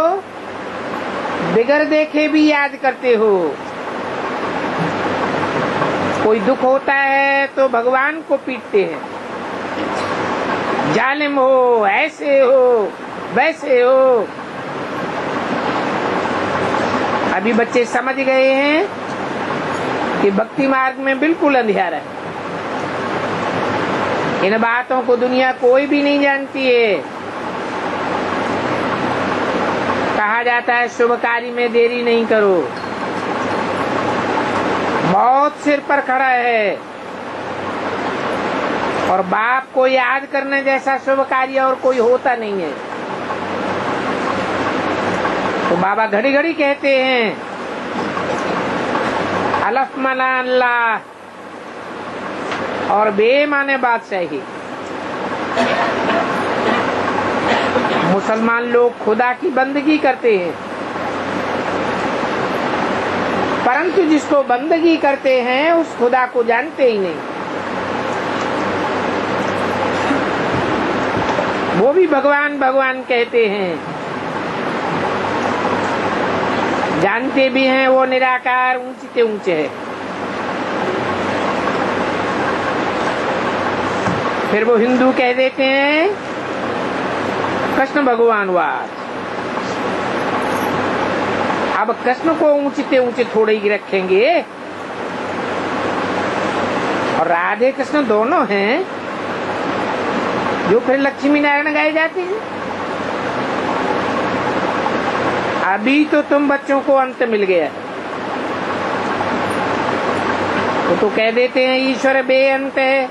बिगर देखे भी याद करते हो। कोई दुख होता है तो भगवान को पीटते हैं, जालिम हो, ऐसे हो, वैसे हो। अभी बच्चे समझ गए हैं कि भक्ति मार्ग में बिल्कुल अंधियारा है। इन बातों को दुनिया कोई भी नहीं जानती है। कहा जाता है शुभ कार्य में देरी नहीं करो, मौत सिर पर खड़ा है, और बाप को याद करने जैसा शुभ कार्य और कोई होता नहीं है। तो बाबा घड़ी घड़ी कहते हैं अलफ मना अल्लाह और बे माने बादशाही। मुसलमान लोग खुदा की बंदगी करते हैं, परंतु जिसको बंदगी करते हैं उस खुदा को जानते ही नहीं। वो भी भगवान भगवान कहते हैं, जानते भी हैं वो निराकार ऊंचे से ऊंचे है। फिर वो हिंदू कह देते हैं कृष्ण भगवानवाद। अब कृष्ण को ऊंचे से ऊंचे थोड़े ही रखेंगे, और राधे कृष्ण दोनों हैं, जो फिर लक्ष्मी नारायण गाए जाते हैं। अभी तो तुम बच्चों को अंत मिल गया, तो कह देते हैं ईश्वर बेअंत है,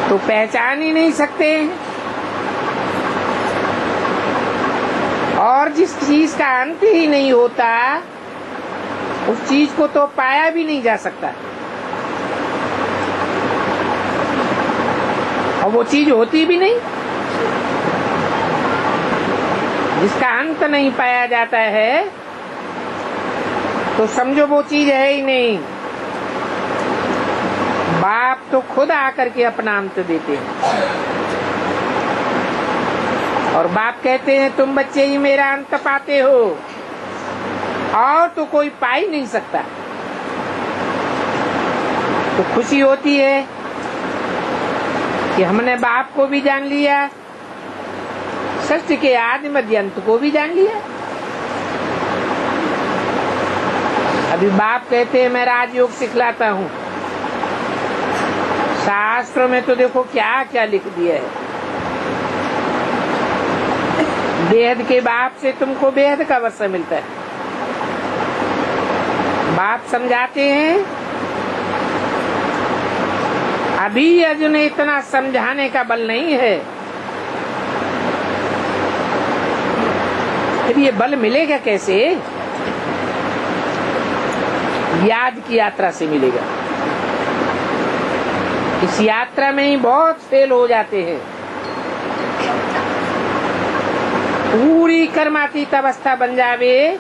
तो पहचान ही नहीं सकते। और जिस चीज का अंत ही नहीं होता उस चीज को तो पाया भी नहीं जा सकता, और वो चीज होती भी नहीं। जिसका अंत नहीं पाया जाता है तो समझो वो चीज है ही नहीं। बाप तो खुद आकर के अपना अंत देते हैं। और बाप कहते हैं तुम बच्चे ही मेरा अंत पाते हो, और तो कोई पा ही नहीं सकता। तो खुशी होती है कि हमने बाप को भी जान लिया, सृष्टि के आदि मध्य अंत को भी जान लिया। अभी बाप कहते हैं मैं राजयोग सिखलाता हूँ। शास्त्रों में तो देखो क्या क्या लिख दिया है। बेहद के बाप से तुमको बेहद का वर्षा मिलता है। बाप समझाते हैं, अभी अर्जुन इतना समझाने का बल नहीं है, फिर ये बल मिलेगा कैसे? याद की यात्रा से मिलेगा। इस यात्रा में ही बहुत फेल हो जाते हैं। पूरी कर्मातीत अवस्था बन जावे,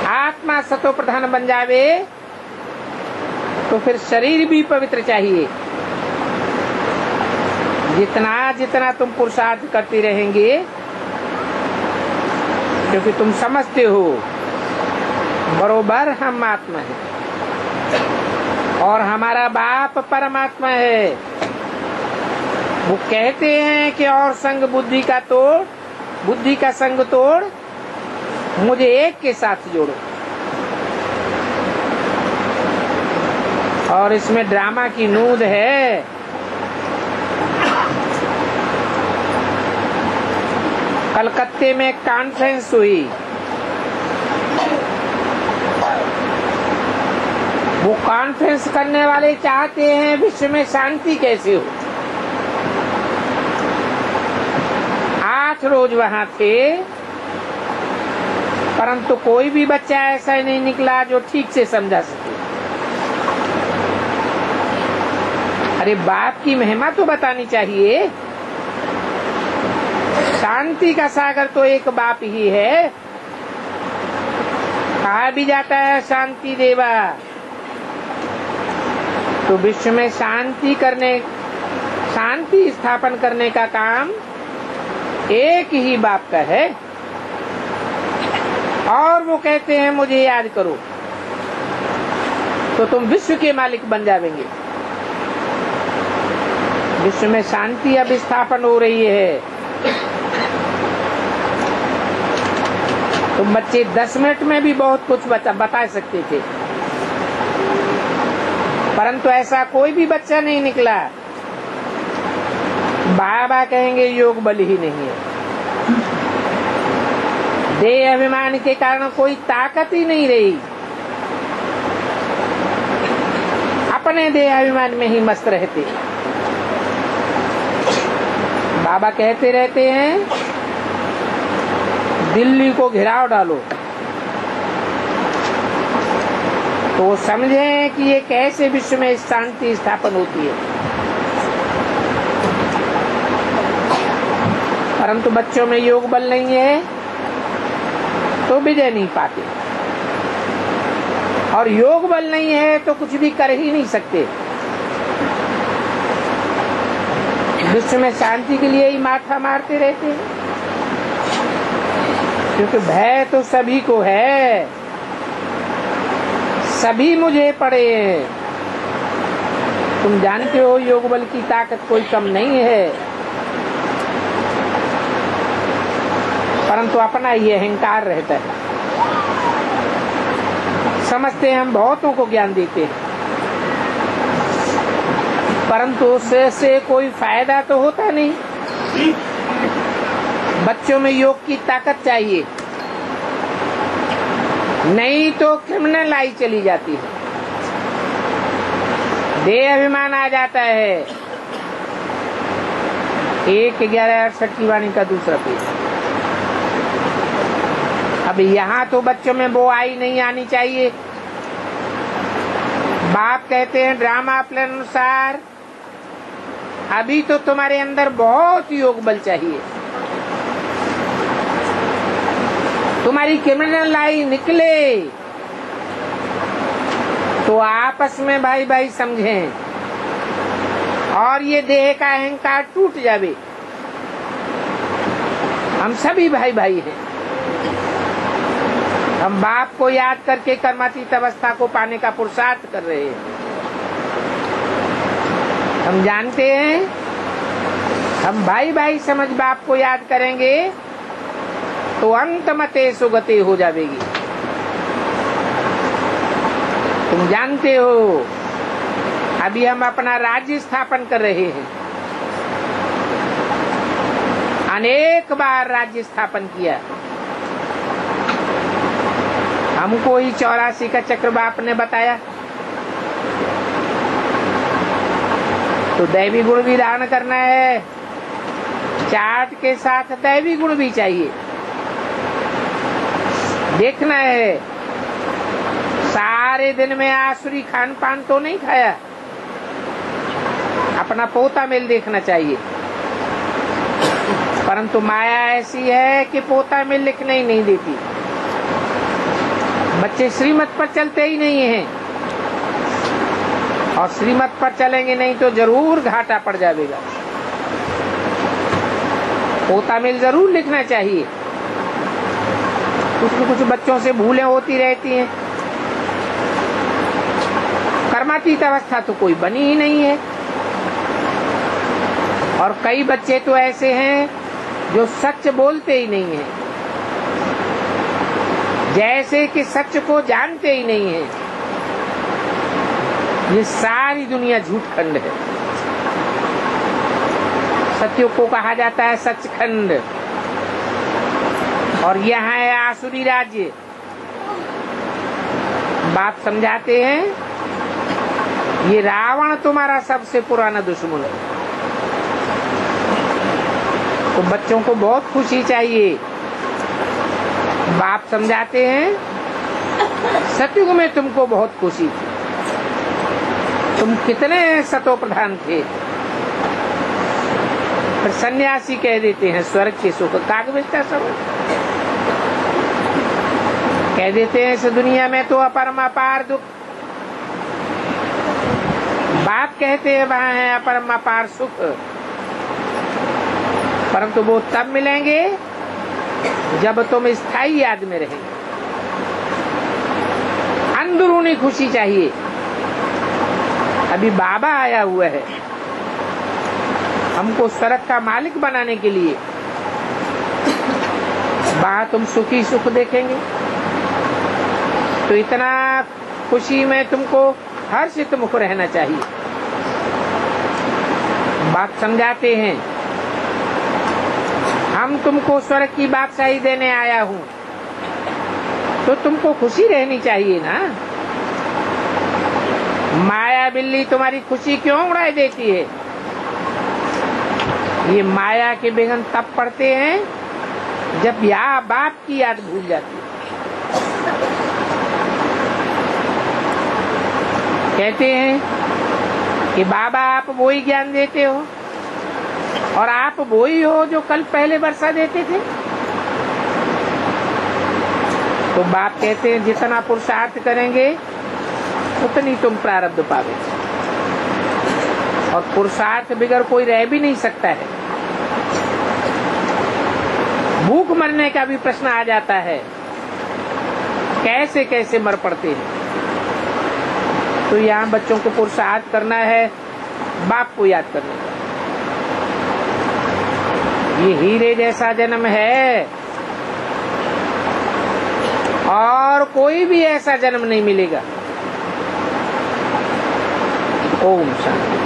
आत्मा सतो प्रधान बन जावे, तो फिर शरीर भी पवित्र चाहिए। जितना जितना तुम पुरुषार्थ करते रहेंगे, क्योंकि तुम समझते हो बरोबर हम आत्मा है और हमारा बाप परमात्मा है। वो कहते हैं कि और संग बुद्धि का तोड़, बुद्धि का संग तोड़, मुझे एक के साथ जोड़ो। और इसमें ड्रामा की नूंद है। कलकत्ते में कॉन्फ्रेंस हुई, वो कॉन्फ्रेंस करने वाले चाहते हैं विश्व में शांति कैसे हो। 8 रोज वहां थे, परंतु कोई भी बच्चा ऐसा ही नहीं निकला जो ठीक से समझा सके। अरे बाप की महिमा तो बतानी चाहिए। शांति का सागर तो एक बाप ही है। कहा भी जाता है शांति देवा। तो विश्व में शांति स्थापन करने का काम एक ही बाप का है। और वो कहते हैं मुझे याद करो, तो तुम विश्व के मालिक बन जाएंगे। विश्व में शांति अब स्थापन हो रही है। तुम बच्चे 10 मिनट में भी बहुत कुछ बता सकते थे, परंतु ऐसा कोई भी बच्चा नहीं निकला। बाबा कहेंगे योग बल ही नहीं है। देह अभिमान के कारण कोई ताकत ही नहीं रही। अपने देह अभिमान में ही मस्त रहते। बाबा कहते रहते हैं दिल्ली को घेराव डालो, तो समझें कि ये कैसे विश्व में शांति स्थापन होती है। परंतु बच्चों में योग बल नहीं है तो विजय नहीं पाते, और योग बल नहीं है तो कुछ भी कर ही नहीं सकते। विश्व में शांति के लिए ही माथा मारते रहते हैं, क्योंकि भय तो सभी को है। सभी मुझे पड़े हैं। तुम जानते हो योग बल की ताकत कोई कम नहीं है, परंतु अपना ही अहंकार रहता है। समझते हैं हम बहुतों को ज्ञान देते हैं, परंतु उससे कोई फायदा तो होता नहीं। बच्चों में योग की ताकत चाहिए, नहीं तो क्रिमिनल आई चली जाती है। देह अभिमान आ जाता है। 1/11/68 की वाणी का दूसरा पेज। अब यहाँ तो बच्चों में वो आई नहीं आनी चाहिए। बाप कहते हैं ड्रामा प्लान अनुसार अभी तो तुम्हारे अंदर बहुत योग बल चाहिए। तुम्हारी क्रिमिनल लाई निकले तो आपस में भाई भाई समझें, और ये देह का अहंकार टूट जावे। हम सभी भाई भाई हैं। हम बाप को याद करके कर्मातीत अवस्था को पाने का पुरुषार्थ कर रहे हैं। हम जानते हैं हम भाई भाई समझ बाप को याद करेंगे तो अंत मते सुगति हो जाएगी। तुम जानते हो अभी हम अपना राज्य स्थापन कर रहे हैं। अनेक बार राज्य स्थापन किया। हमको ही 84 का चक्र बाप ने बताया। तो दैवी गुण भी दान करना है, चाट के साथ दैवी गुण भी चाहिए। देखना है सारे दिन में आसुरी खान पान तो नहीं खाया। अपना पोता मेल देखना चाहिए। परंतु माया ऐसी है कि पोता मेल लिखने ही नहीं देती। बच्चे श्रीमत पर चलते ही नहीं हैं, और श्रीमत पर चलेंगे नहीं तो जरूर घाटा पड़ जाएगा। पोता मेल जरूर लिखना चाहिए। कुछ बच्चों से भूलें होती रहती हैं। कर्मातीत अवस्था तो कोई बनी ही नहीं है। और कई बच्चे तो ऐसे हैं जो सच बोलते ही नहीं हैं, जैसे कि सच को जानते ही नहीं हैं। ये सारी दुनिया झूठखंड है। सत्य को कहा जाता है सचखंड, और यहाँ है आसुरी राज्य। बाप समझाते हैं ये रावण तुम्हारा सबसे पुराना दुश्मन है। तो बच्चों को बहुत खुशी चाहिए। बाप समझाते हैं सतयुग में तुमको बहुत खुशी थी। तुम कितने सतो प्रधान थे। फिर सन्यासी कह देते हैं स्वर्ग के सुख कागविष्टा सब कह देते हैं। इस दुनिया में तो अपरम अपार दुख। बाप कहते हैं वहाँ है अपरम अपार सुख, परंतु वो तब मिलेंगे जब तुम स्थायी याद में रहेंगे। अंदरूनी खुशी चाहिए। अभी बाबा आया हुआ है हमको स्वर्ग का मालिक बनाने के लिए। वहां तुम सुखी सुख देखेंगे तो इतना खुशी में तुमको हर्षित मुख रहना चाहिए। बात समझाते हैं हम तुमको स्वर्ग की बादशाही देने आया हूँ, तो तुमको खुशी रहनी चाहिए ना। माया बिल्ली तुम्हारी खुशी क्यों उड़ाई देती है? ये माया के विघ्न तब पड़ते हैं जब या बाप की याद भूल जाती है। कहते हैं कि बाबा आप वो ही ज्ञान देते हो और आप वो ही हो जो कल पहले वर्षा देते थे। तो बाप कहते हैं जितना पुरुषार्थ करेंगे उतनी तुम प्रारब्ध पावे, और पुरुषार्थ बिगर कोई रह भी नहीं सकता है। भूख मरने का भी प्रश्न आ जाता है, कैसे कैसे मर पड़ते हैं। तो यहाँ बच्चों को पुरुषार्थ करना है, बाप को याद करने का। ये हीरे जैसा जन्म है और कोई भी ऐसा जन्म नहीं मिलेगा। ओम शांति।